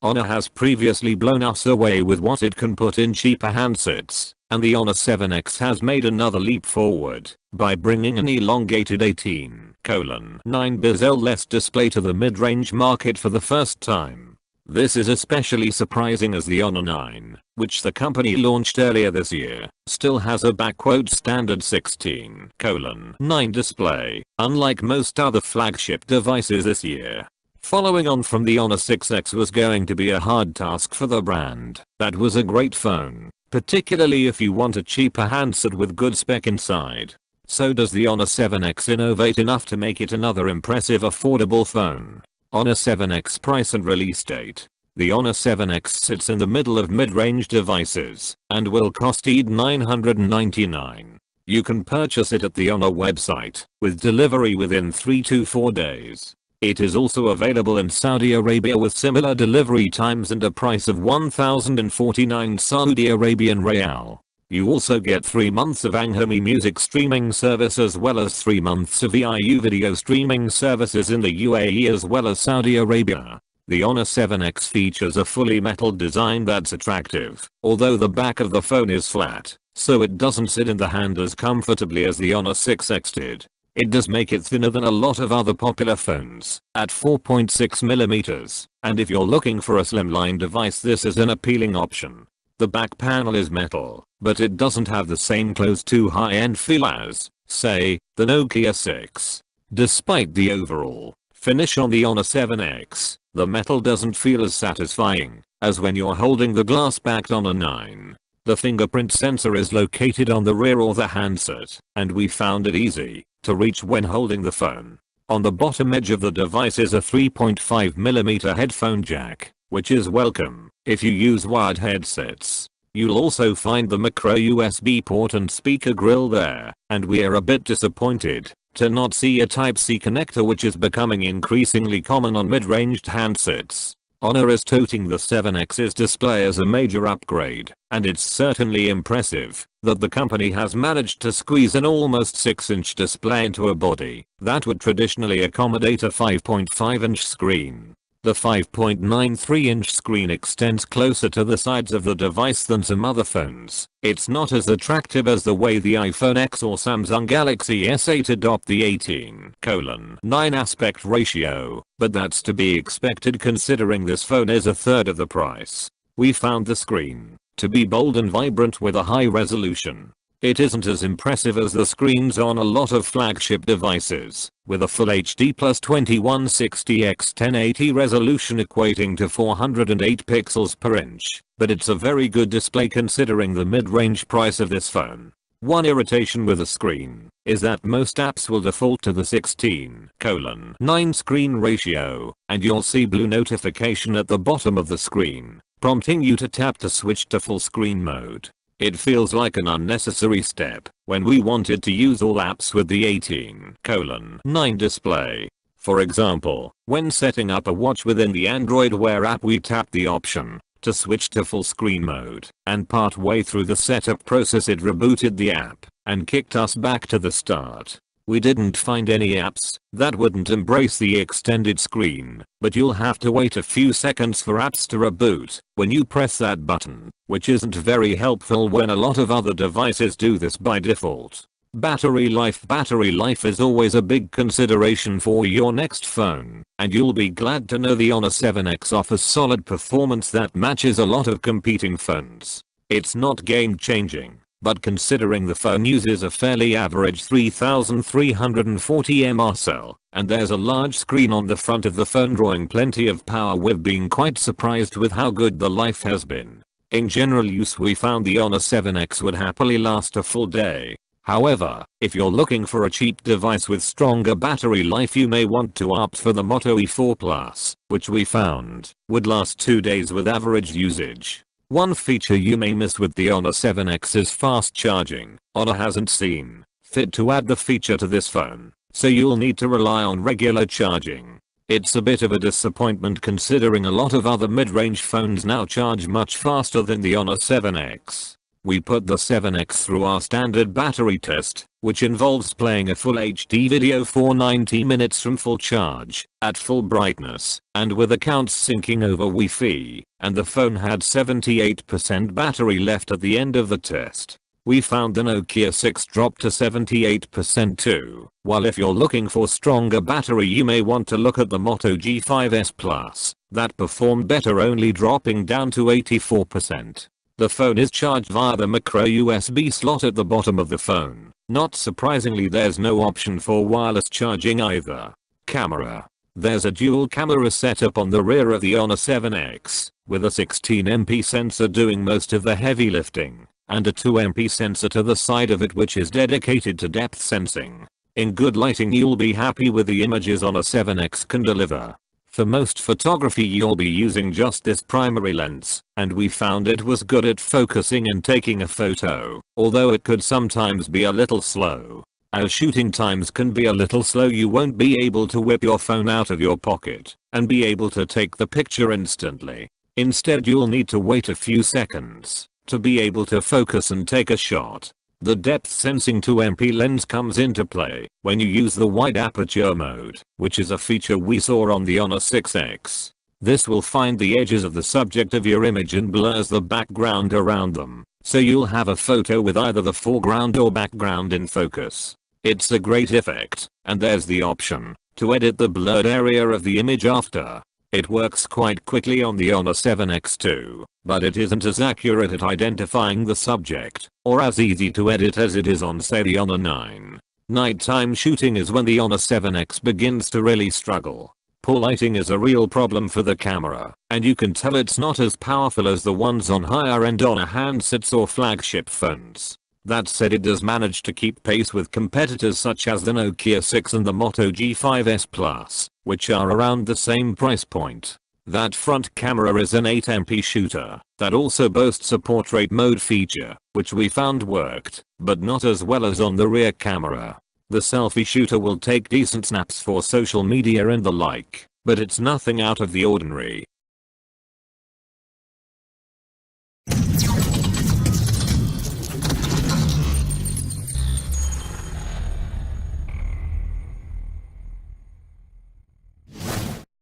Honor has previously blown us away with what it can put in cheaper handsets, and the Honor 7X has made another leap forward by bringing an elongated 18:9 bezel-less display to the mid-range market for the first time. This is especially surprising as the Honor 9, which the company launched earlier this year, still has a standard 16:9 display, unlike most other flagship devices this year. Following on from the Honor 6X was going to be a hard task for the brand. That was a great phone, particularly if you want a cheaper handset with good spec inside. So does the Honor 7X innovate enough to make it another impressive affordable phone? Honor 7X price and release date. The Honor 7X sits in the middle of mid-range devices and will cost $999. You can purchase it at the Honor website with delivery within 3 to 4 days. It is also available in Saudi Arabia with similar delivery times and a price of 1,049 Saudi Arabian Riyal. You also get 3 months of Anghami music streaming service as well as 3 months of VIU video streaming services in the UAE as well as Saudi Arabia. The Honor 7X features a fully metal design that's attractive, although the back of the phone is flat, so it doesn't sit in the hand as comfortably as the Honor 6X did. It does make it thinner than a lot of other popular phones, at 4.6mm, and if you're looking for a slimline device this is an appealing option. The back panel is metal, but it doesn't have the same close to high-end feel as, say, the Nokia 6. Despite the overall finish on the Honor 7X, the metal doesn't feel as satisfying as when you're holding the glass-backed Honor 9. The fingerprint sensor is located on the rear of the handset, and we found it easy to reach when holding the phone. On the bottom edge of the device is a 3.5mm headphone jack, which is welcome if you use wired headsets. You'll also find the micro USB port and speaker grill there, and we are a bit disappointed to not see a Type-C connector, which is becoming increasingly common on mid-ranged handsets. Honor is touting the 7X's display as a major upgrade, and it's certainly impressive that the company has managed to squeeze an almost 6-inch display into a body that would traditionally accommodate a 5.5-inch screen. The 5.93-inch screen extends closer to the sides of the device than some other phones. It's not as attractive as the way the iPhone X or Samsung Galaxy S8 adopt the 18:9 aspect ratio, but that's to be expected considering this phone is a third of the price. We found the screen to be bold and vibrant with a high resolution. It isn't as impressive as the screens on a lot of flagship devices, with a Full HD plus 2160x1080 resolution equating to 408 pixels per inch, but it's a very good display considering the mid-range price of this phone. One irritation with the screen is that most apps will default to the 16:9 screen ratio, and you'll see blue notification at the bottom of the screen, prompting you to tap to switch to full screen mode. It feels like an unnecessary step when we wanted to use all apps with the 18:9 display. For example, when setting up a watch within the Android Wear app, we tapped the option to switch to full screen mode, and partway through the setup process it rebooted the app and kicked us back to the start. We didn't find any apps that wouldn't embrace the extended screen, but you'll have to wait a few seconds for apps to reboot when you press that button, which isn't very helpful when a lot of other devices do this by default. Battery life is always a big consideration for your next phone, and you'll be glad to know the Honor 7X offers solid performance that matches a lot of competing phones. It's not game-changing, but considering the phone uses a fairly average 3340 mAh cell, and there's a large screen on the front of the phone drawing plenty of power, we've been quite surprised with how good the life has been. In general use, we found the Honor 7X would happily last a full day. However, if you're looking for a cheap device with stronger battery life, you may want to opt for the Moto E4 Plus, which we found would last 2 days with average usage. One feature you may miss with the Honor 7X is fast charging. Honor hasn't seen fit to add the feature to this phone, so you'll need to rely on regular charging. It's a bit of a disappointment considering a lot of other mid-range phones now charge much faster than the Honor 7X. We put the 7X through our standard battery test, which involves playing a full HD video for 90 minutes from full charge, at full brightness, and with accounts syncing over Wi-Fi, and the phone had 78% battery left at the end of the test. We found the Nokia 6 dropped to 78% too, while if you're looking for stronger battery you may want to look at the Moto G5s Plus, that performed better, only dropping down to 84%. The phone is charged via the micro USB slot at the bottom of the phone. Not surprisingly, there's no option for wireless charging either. Camera. There's a dual camera setup on the rear of the Honor 7X, with a 16MP sensor doing most of the heavy lifting, and a 2MP sensor to the side of it which is dedicated to depth sensing. In good lighting you'll be happy with the images Honor 7X can deliver. For most photography you'll be using just this primary lens, and we found it was good at focusing and taking a photo, although it could sometimes be a little slow. As shooting times can be a little slow, you won't be able to whip your phone out of your pocket and be able to take the picture instantly. Instead you'll need to wait a few seconds to be able to focus and take a shot. The depth sensing 2MP lens comes into play when you use the wide aperture mode, which is a feature we saw on the Honor 6X. This will find the edges of the subject of your image and blurs the background around them, so you'll have a photo with either the foreground or background in focus. It's a great effect, and there's the option to edit the blurred area of the image after. It works quite quickly on the Honor 7X too, but it isn't as accurate at identifying the subject, or as easy to edit as it is on, say, the Honor 9. Nighttime shooting is when the Honor 7X begins to really struggle. Poor lighting is a real problem for the camera, and you can tell it's not as powerful as the ones on higher end Honor handsets or flagship phones. That said, it does manage to keep pace with competitors such as the Nokia 6 and the Moto G5s Plus, which are around the same price point. That front camera is an 8MP shooter that also boasts a portrait mode feature, which we found worked, but not as well as on the rear camera. The selfie shooter will take decent snaps for social media and the like, but it's nothing out of the ordinary.